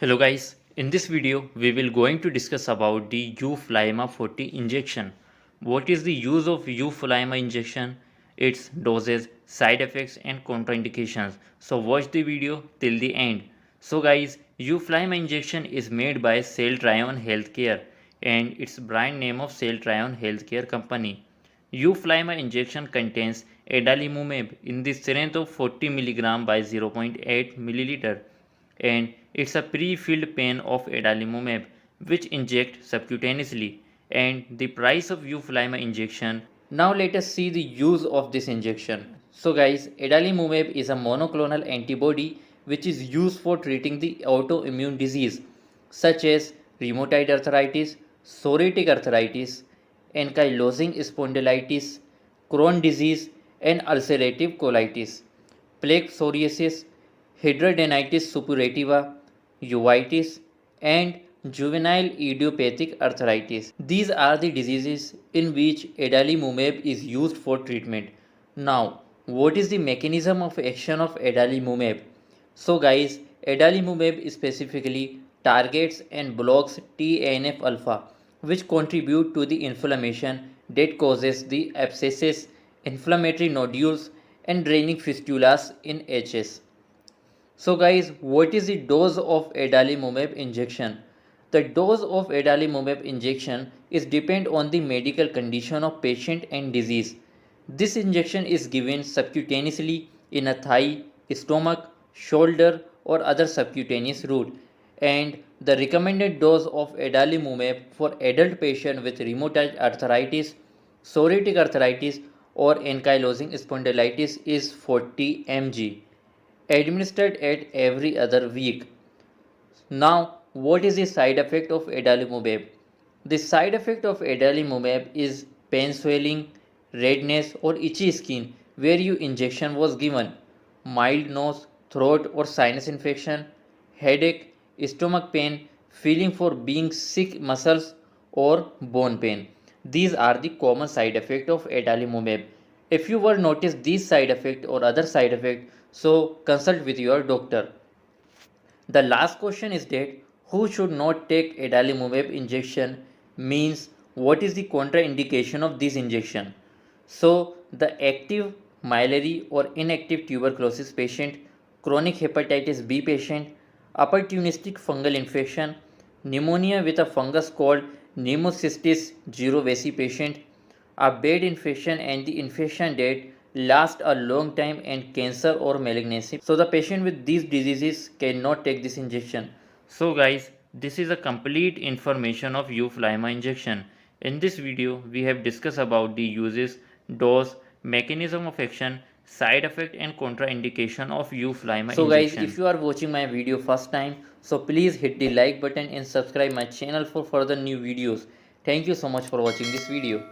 Hello guys, in this video we will going to discuss about the Yuflyma 40 injection. What is the use of Yuflyma injection, its doses, side effects and contraindications. So watch the video till the end. So guys, Yuflyma injection is made by Celltrion Healthcare and its brand name of Celltrion Healthcare company. Yuflyma injection contains adalimumab in the strength of 40 mg by 0.8 ml and it's a pre-filled pen of adalimumab which inject subcutaneously and the price of Yuflyma injection. Now let us see the use of this injection. So guys, adalimumab is a monoclonal antibody which is used for treating the autoimmune disease such as rheumatoid arthritis, psoriatic arthritis, ankylosing spondylitis, Crohn disease and ulcerative colitis, plaque psoriasis, hidradenitis suppurativa, uveitis, and juvenile idiopathic arthritis. These are the diseases in which adalimumab is used for treatment. Now, what is the mechanism of action of adalimumab? So guys, adalimumab specifically targets and blocks TNF-alpha, which contribute to the inflammation that causes the abscesses, inflammatory nodules, and draining fistulas in HS. So guys, what is the dose of adalimumab injection? The dose of adalimumab injection is depend on the medical condition of patient and disease. This injection is given subcutaneously in a thigh, stomach, shoulder or other subcutaneous route, and the recommended dose of adalimumab for adult patient with rheumatoid arthritis, psoriatic arthritis or ankylosing spondylitis is 40 mg administered at every other week. Now, what is the side effect of adalimumab? The side effect of adalimumab is pain, swelling, redness or itchy skin where your injection was given, mild nose, throat or sinus infection, headache, stomach pain, feeling for being sick muscles or bone pain. These are the common side effects of adalimumab. If you were notice these side effect or other side effect, so consult with your doctor. The last question is that who should not take adalimumab injection, means what is the contraindication of this injection. So the active miliary or inactive tuberculosis patient, chronic hepatitis B patient, opportunistic fungal infection, pneumonia with a fungus called pneumocystis jirovecii patient, a bad infection and the infection that last a long time and cancer or malignancy. So the patient with these diseases cannot take this injection. So guys, this is a complete information of Yuflyma injection. In this video, we have discussed about the uses, dose, mechanism of action, side effect and contraindication of Yuflyma injection. So guys, if you are watching my video first time, so please hit the like button and subscribe my channel for further new videos. Thank you so much for watching this video.